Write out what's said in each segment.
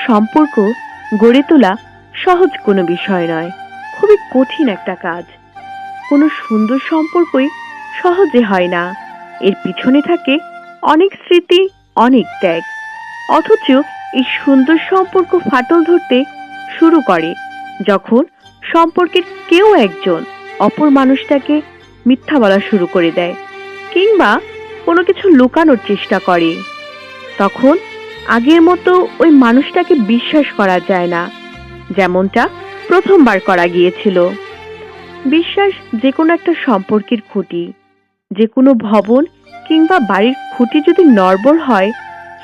সম্পর্ক গড়ে তোলা সহজ কোনো বিষয় নয়, খুবই কঠিন একটা কাজ। কোনো সুন্দর সম্পর্কই সহজে হয় না। এর পিছনে থাকে অনেক স্মৃতি, অনেক ত্যাগ। অথচ এই সুন্দর সম্পর্ক ফাটল ধরতে শুরু করে যখন সম্পর্কের কেউ একজন অপর মানুষটাকে মিথ্যা বলা শুরু করে দেয়, কিংবা কোনো কিছু লুকানোর চেষ্টা করে। তখন আগের মতো ওই মানুষটাকে বিশ্বাস করা যায় না, যেমনটা প্রথমবার করা গিয়েছিল। বিশ্বাস যে কোনো একটা সম্পর্কের খুঁটি। যে কোনো ভবন কিংবা বাড়ির খুঁটি যদি নড়বড় হয়,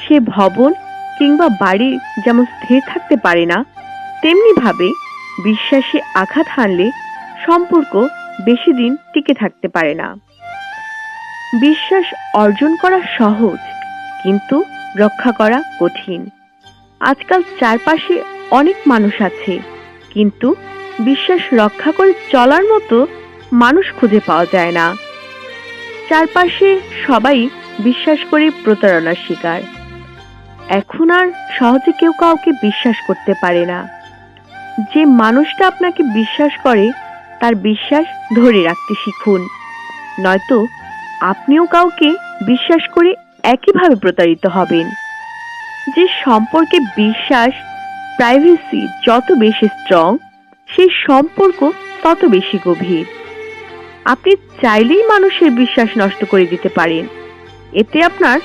সে ভবন কিংবা বাড়ি যেমন স্থির থাকতে পারে না, তেমনি ভাবে বিশ্বাসে আঘাত হানলে সম্পর্ক বেশি দিন টিকে থাকতে পারে না। বিশ্বাস অর্জন করা সহজ, কিন্তু রক্ষা করা কঠিন। আজকাল চারপাশে অনেক মানুষ আছে, কিন্তু বিশ্বাস রক্ষা করে চলার মতো মানুষ খুঁজে পাওয়া যায় না। চারপাশে সবাই বিশ্বাস করে প্রতারণার শিকার। এখন আর সহজে কেউ কাউকে বিশ্বাস করতে পারে না। যে মানুষটা আপনাকে বিশ্বাস করে তার বিশ্বাস ধরে রাখতে শিখুন, নয়তো আপনিও কাউকে বিশ্বাস করে একইভাবে প্রতারিত হবেন। যে সম্পর্কে বিশ্বাস, প্রাইভেসি যত বেশি স্ট্রং, সেই সম্পর্ক তত বেশি গভীর। আপনি চাইলেই মানুষের বিশ্বাস নষ্ট করে দিতে পারেন। এতে আপনার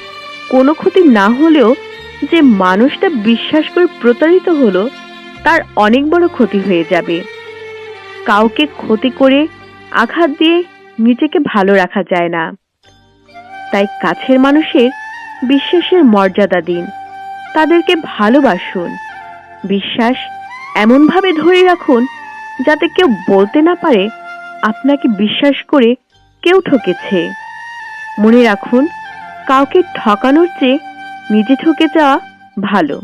কোনো ক্ষতি না হলেও যে মানুষটা বিশ্বাস করে প্রতারিত হলো, তার অনেক বড় ক্ষতি হয়ে যাবে। কাউকে ক্ষতি করে আঘাত দিয়ে নিজেকে ভালো রাখা যায় না। তাই কাছের মানুষের বিশ্বাসের মর্যাদা দিন, তাদেরকে ভালোবাসুন। বিশ্বাস এমনভাবে ধরে রাখুন যাতে কেউ বলতে না পারে আপনাকে বিশ্বাস করে কেউ ঠকেছে। মনে রাখুন, কাউকে ঠকানোর চেয়ে নিজে ঠকে যাওয়া ভালো।